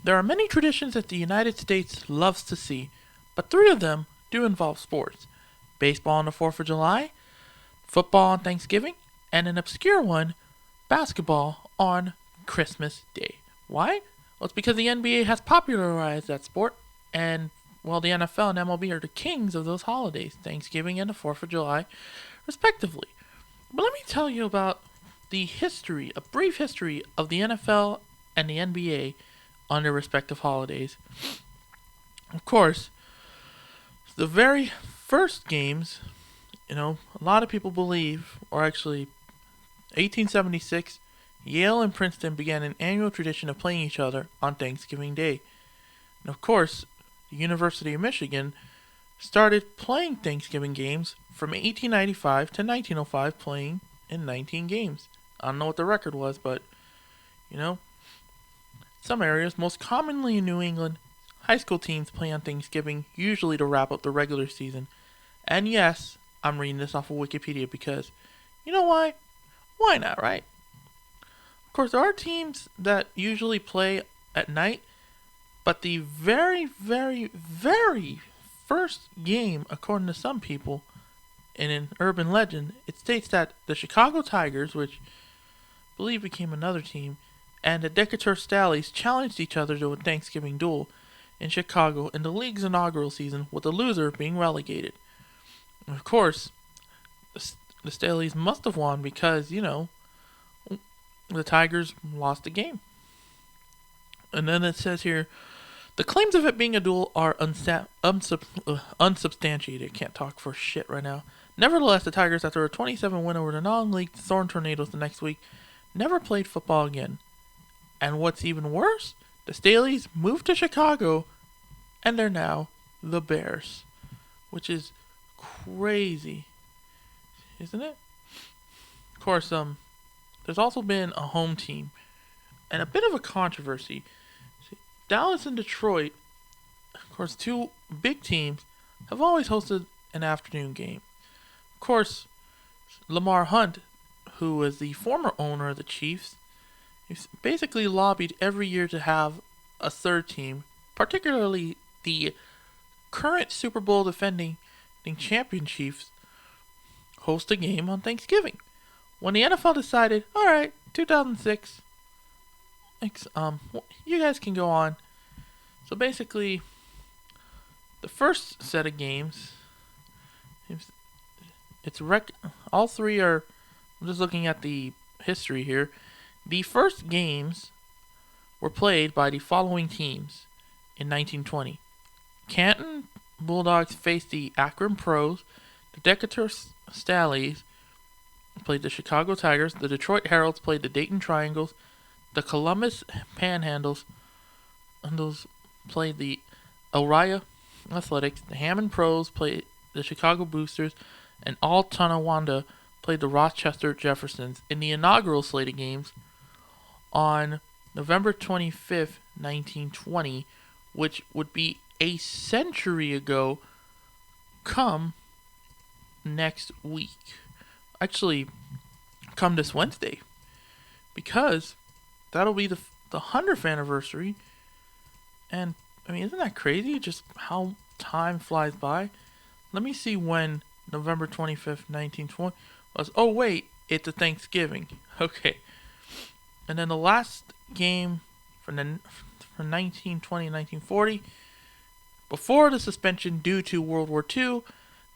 There are many traditions that the United States loves to see, but three of them do involve sports: baseball on the 4th of July, football on Thanksgiving, and an obscure one, basketball on Christmas Day. Why? Well, it's because the NBA has popularized that sport, and well, the NFL and MLB are the kings of those holidays, Thanksgiving and the 4th of July, respectively. But let me tell you about the history, a brief history of the NFL and the NBA on their respective holidays. Of course, the very first games, a lot of people believe, or actually 1876, Yale and Princeton began an annual tradition of playing each other on Thanksgiving Day. And of course, the University of Michigan started playing Thanksgiving games from 1895 to 1905, playing in 19 games. I don't know what the record was, but, you know, some areas, most commonly in New England, high school teams play on Thanksgiving, usually to wrap up the regular season. And yes, I'm reading this off of Wikipedia because, you know why? Why not, right? Of course, there are teams that usually play at night, but the very, very, very first game, according to some people, in an urban legend, it states that the Chicago Tigers, which I believe became another team, and the Decatur Stallies challenged each other to a Thanksgiving duel in Chicago in the league's inaugural season, with the loser being relegated. And of course, the Stallies must have won because, the Tigers lost the game. And then it says here, the claims of it being a duel are unsubstantiated. Can't talk for shit right now. Nevertheless, the Tigers, after a 27 win over the non-league Thorn Tornadoes the next week, never played football again. And what's even worse, the Stallies moved to Chicago, and they're now the Bears, which is crazy, isn't it? Of course, there's also been a home team and a bit of a controversy. Dallas and Detroit, of course, two big teams, have always hosted an afternoon game. Of course, Lamar Hunt, who was the former owner of the Chiefs, he's basically lobbied every year to have a third team, particularly the current Super Bowl defending champion Chiefs, host a game on Thanksgiving. When the NFL decided, all right, 2006, you guys can go on. So basically, the first set of games, all three are. I'm just looking at the history here. The first games were played by the following teams in 1920. Canton Bulldogs faced the Akron Pros. The Decatur Stallies played the Chicago Tigers. The Detroit Heralds played the Dayton Triangles. The Columbus Panhandles played the Uriah Athletics. The Hammond Pros played the Chicago Boosters. And All Tonawanda played the Rochester Jeffersons in the inaugural slate of games on November 25th, 1920, which would be a century ago come next week. Actually, come this Wednesday. Because that'll be the 100th anniversary. And, isn't that crazy? Just how time flies by. Let me see when November 25th, 1920 was. Oh, wait, it's a Thanksgiving. Okay. And then the last game from 1920 and 1940, before the suspension due to World War II,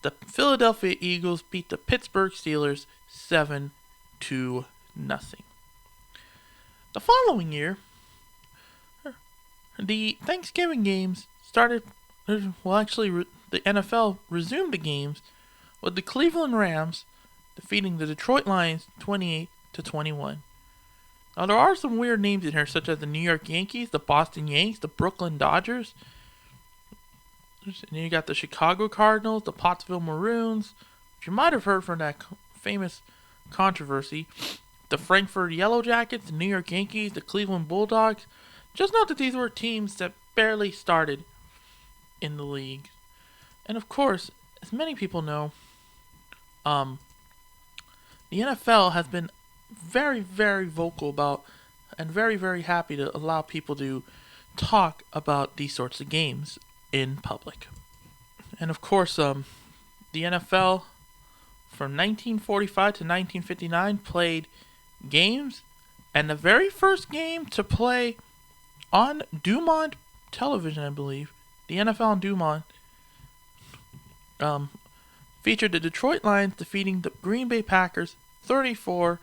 the Philadelphia Eagles beat the Pittsburgh Steelers 7-0. The following year, the Thanksgiving games started. Well, actually, the NFL resumed the games with the Cleveland Rams defeating the Detroit Lions 28-21. Now, there are some weird names in here, such as the New York Yankees, the Boston Yanks, the Brooklyn Dodgers. And then you got the Chicago Cardinals, the Pottsville Maroons, which you might have heard from that famous controversy. The Frankfurt Yellow Jackets, the New York Yankees, the Cleveland Bulldogs. Just note that these were teams that barely started in the league. And of course, as many people know, the NFL has been very, very vocal about and very, very happy to allow people to talk about these sorts of games in public. And of course, the NFL from 1945 to 1959 played games, and the very first game to play on Dumont television, I believe, the NFL on Dumont, featured the Detroit Lions defeating the Green Bay Packers 34-15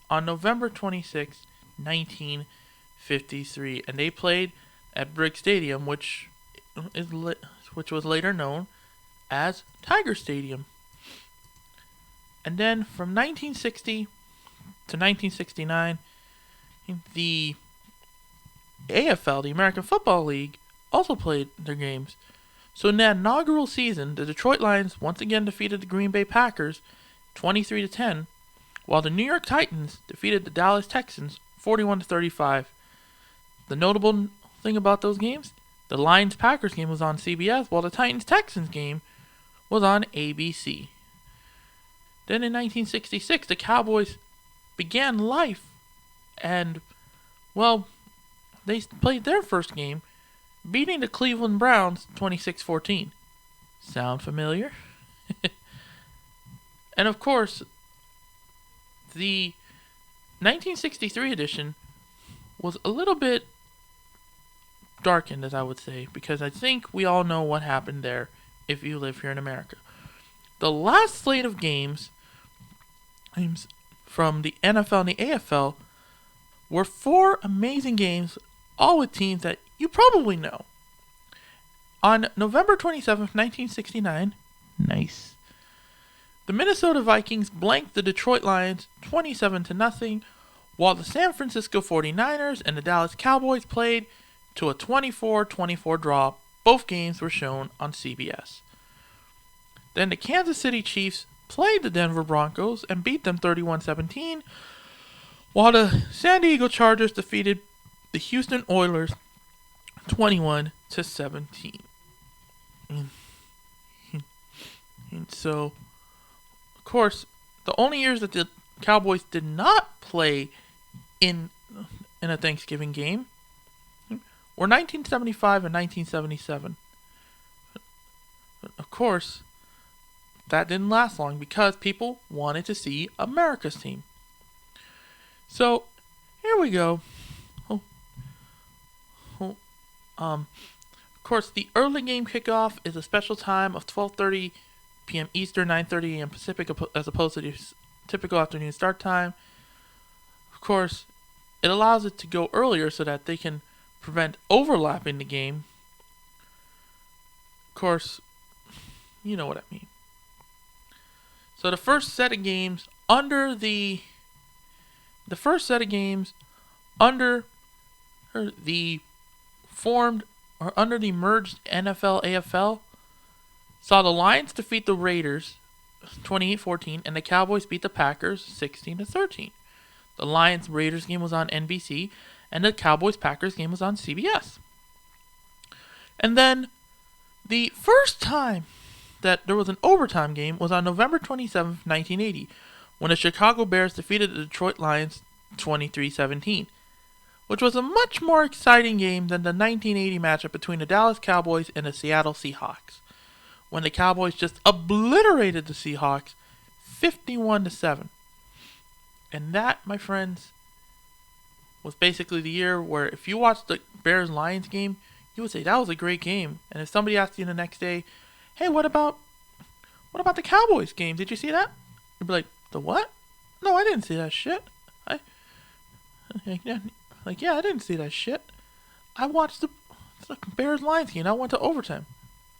on November 26, 1953, and they played at Briggs Stadium, which was later known as Tiger Stadium. And then from 1960 to 1969, the AFL, the American Football League, also played their games. So in that inaugural season, the Detroit Lions once again defeated the Green Bay Packers 23-10, while the New York Titans defeated the Dallas Texans 41-35. The notable thing about those games, the Lions-Packers game was on CBS, while the Titans-Texans game was on ABC. Then in 1966, the Cowboys began life, and, well, they played their first game, beating the Cleveland Browns 26-14. Sound familiar? And of course, the 1963 edition was a little bit darkened, as I would say, because I think we all know what happened there if you live here in America. The last slate of games from the NFL and the AFL were 4 amazing games, all with teams that you probably know. On November 27th, 1969, nice, the Minnesota Vikings blanked the Detroit Lions 27-0, while the San Francisco 49ers and the Dallas Cowboys played to a 24-24 draw. Both games were shown on CBS. Then the Kansas City Chiefs played the Denver Broncos and beat them 31-17, while the San Diego Chargers defeated the Houston Oilers 21-17. And so, of course, the only years that the Cowboys did not play in a Thanksgiving game were 1975 and 1977. Of course, that didn't last long because people wanted to see America's team. So, here we go. Of course, the early game kickoff is a special time of 12:30 p.m. Eastern, 9:30 a.m. Pacific, as opposed to the typical afternoon start time. Of course, it allows it to go earlier so that they can prevent overlapping the game. Of course, you know what I mean. So the first set of games under the formed or under the merged NFL AFL saw the Lions defeat the Raiders 28-14 and the Cowboys beat the Packers 16-13. The Lions Raiders game was on NBC and the Cowboys Packers game was on CBS. And then the first time that there was an overtime game was on November 27, 1980, when the Chicago Bears defeated the Detroit Lions 23-17, which was a much more exciting game than the 1980 matchup between the Dallas Cowboys and the Seattle Seahawks, when the Cowboys just obliterated the Seahawks 51-7. And that, my friends, was basically the year where if you watched the Bears-Lions game, you would say that was a great game. And if somebody asked you the next day, hey, what about the Cowboys game? Did you see that? You'd be like, the what? No, I didn't see that shit. Yeah, I didn't see that shit. I watched the Bears-Lions game. I went to overtime.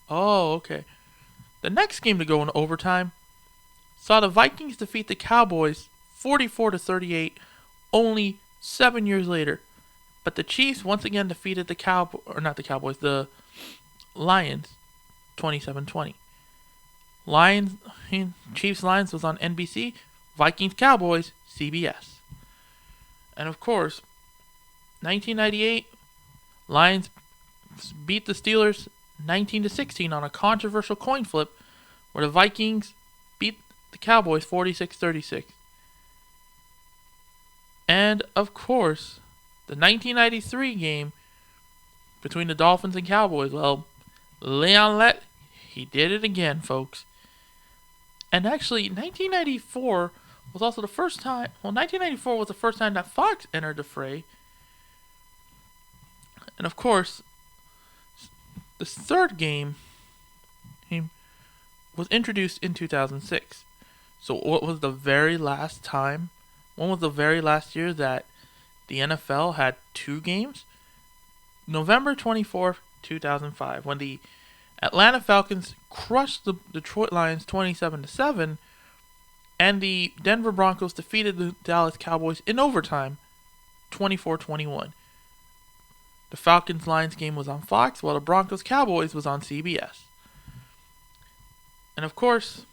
Oh, okay. The next game to go in overtime saw the Vikings defeat the Cowboys 44-38 only 7 years later. But the Chiefs once again defeated the Lions 27-20. Chiefs-Lions was on NBC. Vikings-Cowboys, CBS. And of course, 1998, Lions beat the Steelers 19-16 on a controversial coin flip where the Vikings beat the Cowboys 46-36. And of course, the 1993 game between the Dolphins and Cowboys. Well, Leon Lett, he did it again, folks. And actually, 1994 was also the first time. Well, 1994 was the first time that Fox entered the fray. And of course, the third game was introduced in 2006. So what was the very last time? When was the very last year that the NFL had two games? November 24th, 2005, when the Atlanta Falcons crushed the Detroit Lions 27-7, and the Denver Broncos defeated the Dallas Cowboys in overtime, 24-21. The Falcons-Lions game was on Fox, while the Broncos-Cowboys was on CBS. And of course,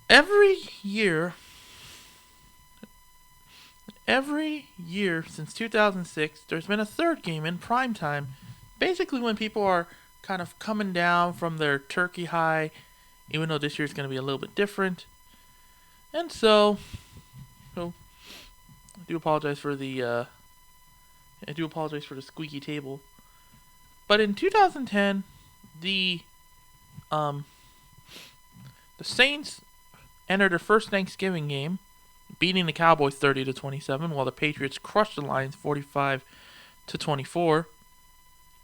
every year since 2006, there's been a third game in prime time, basically when people are kind of coming down from their turkey high, even though this year's going to be a little bit different. And so I do apologize for the squeaky table. But in 2010, the Saints entered their first Thanksgiving game, beating the Cowboys 30-27, while the Patriots crushed the Lions 45-24,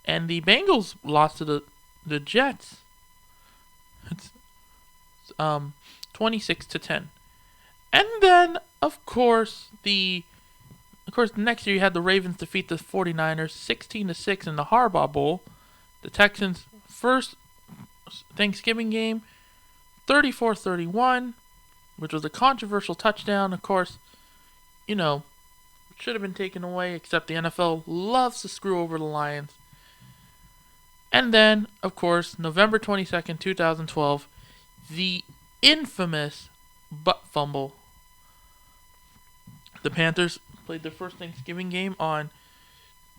and the Bengals lost to the Jets 26-10. And then, of course, next year you had the Ravens defeat the 49ers 16-6 in the Harbaugh Bowl. The Texans' first Thanksgiving game, 34-31, which was a controversial touchdown. Of course, it should have been taken away, except the NFL loves to screw over the Lions. And then, of course, November 22nd, 2012, the infamous butt fumble. The Panthers played their first Thanksgiving game on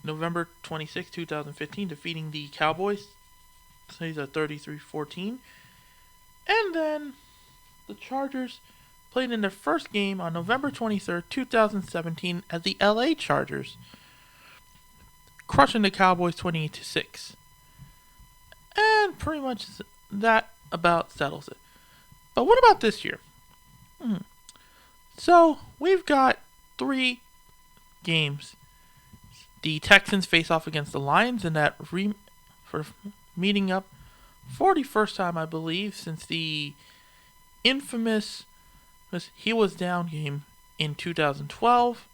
November 26, 2015, defeating the Cowboys 33-14. And then the Chargers played in their first game on November 23rd, 2017 as the LA Chargers, crushing the Cowboys 28-6. And pretty much that about settles it. But what about this year? So we've got 3 games. The Texans face off against the Lions in that for meeting up for the first time, I believe, since the infamous He Was Down game in 2012.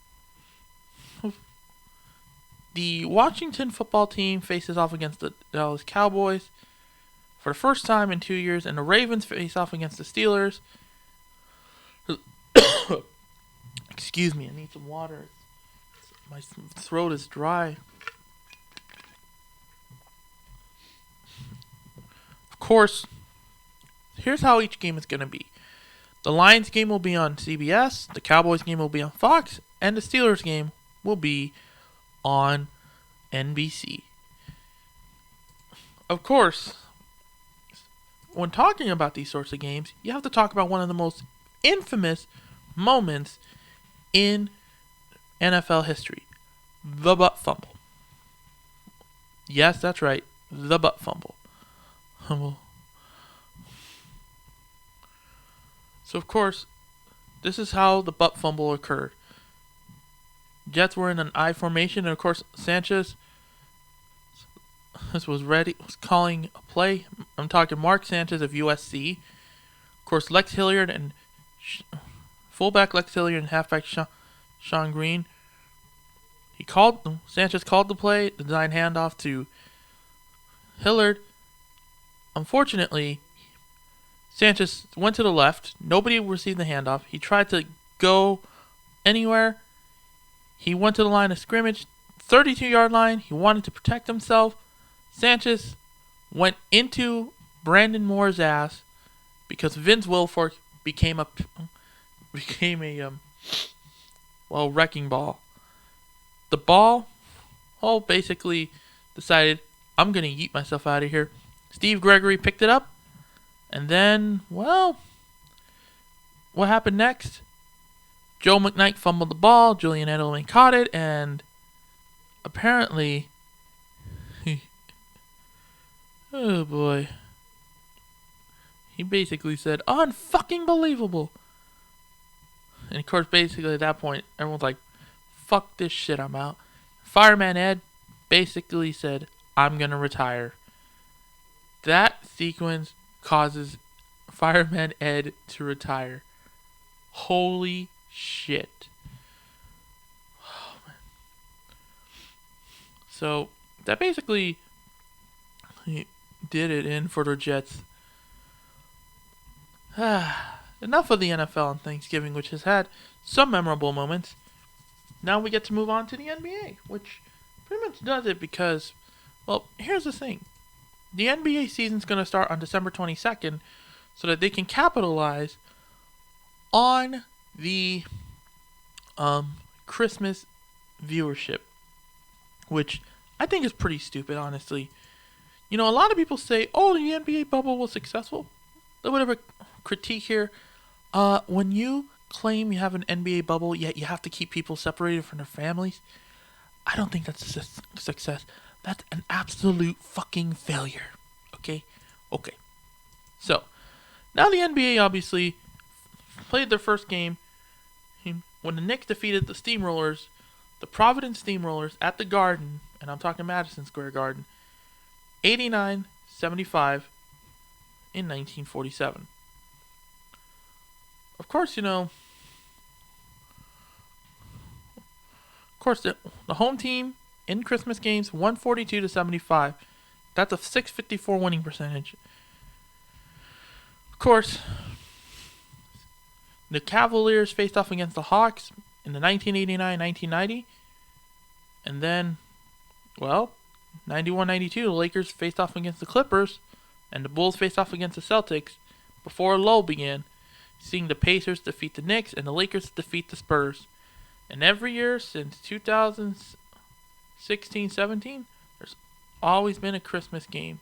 The Washington football team faces off against the Dallas Cowboys for the first time in 2 years, and the Ravens face off against the Steelers. Excuse me, I need some water. My throat is dry. Of course, here's how each game is going to be. The Lions game will be on CBS, the Cowboys game will be on Fox, and the Steelers game will be on NBC. Of course, when talking about these sorts of games, you have to talk about one of the most infamous moments in NFL history. The butt fumble. Yes, that's right. The butt fumble. So, of course, this is how the butt fumble occurred. Jets were in an I formation, and of course, Sanchez was calling a play. I'm talking Mark Sanchez of USC. Of course, Lex Hilliard and fullback Lex Hilliard and halfback Sean Green. Sanchez called the play, the design handoff to Hilliard. Unfortunately, Sanchez went to the left. Nobody received the handoff. He tried to go anywhere. He went to the line of scrimmage, 32-yard line. He wanted to protect himself. Sanchez went into Brandon Moore's ass because Vince Wilfork became a wrecking ball. The ball, basically decided, I'm going to yeet myself out of here. Steve Gregory picked it up, and then, what happened next? Joe McKnight fumbled the ball, Julian Edelman caught it, and apparently Oh boy. He basically said, unfucking believable. And of course, basically at that point, everyone's like, fuck this shit, I'm out. Fireman Ed basically said, I'm gonna retire. That sequence causes Fireman Ed to retire. Holy shit. Oh, man. So, that basically did it in for the Jets. Enough of the NFL on Thanksgiving, which has had some memorable moments. Now we get to move on to the NBA, which pretty much does it because, well, here's the thing. The NBA season's going to start on December 22nd so that they can capitalize on the Christmas viewership, which I think is pretty stupid, honestly. You know, a lot of people say, oh, the NBA bubble was successful. A little bit of a critique here. When you claim you have an NBA bubble, yet you have to keep people separated from their families, I don't think that's a success. That's an absolute fucking failure. Okay? Okay. So, now the NBA obviously played their first game when the Knicks defeated the Steamrollers, the Providence Steamrollers at the Garden, and I'm talking Madison Square Garden, 89-75 in 1947. Of course, the home team in Christmas games 142-75. That's a 654 winning percentage. Of course, the Cavaliers faced off against the Hawks in the 1989-1990. And then, 91-92, the Lakers faced off against the Clippers, and the Bulls faced off against the Celtics before a lull began, seeing the Pacers defeat the Knicks and the Lakers defeat the Spurs. And every year since 2016-17, there's always been a Christmas game,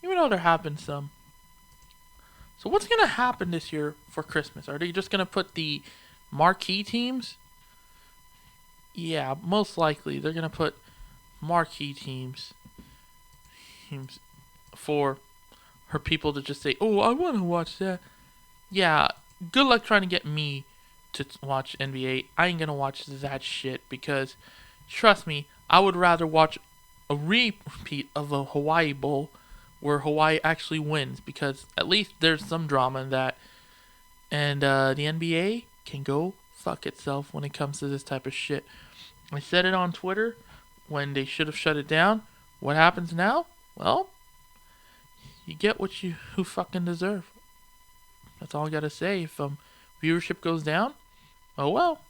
even though there have been some. So what's going to happen this year for Christmas? Are they just going to put the marquee teams? Yeah, most likely they're going to put marquee teams for people to just say, oh, I want to watch that. Yeah, good luck trying to get me to watch NBA. I ain't going to watch that shit because, trust me, I would rather watch a repeat of the Hawaii Bowl where Hawaii actually wins because at least there's some drama in that. And the NBA can go fuck itself when it comes to this type of shit. I said it on Twitter when they should have shut it down. What happens now? Well, you get what you fucking deserve. That's all I gotta say. If viewership goes down, oh well.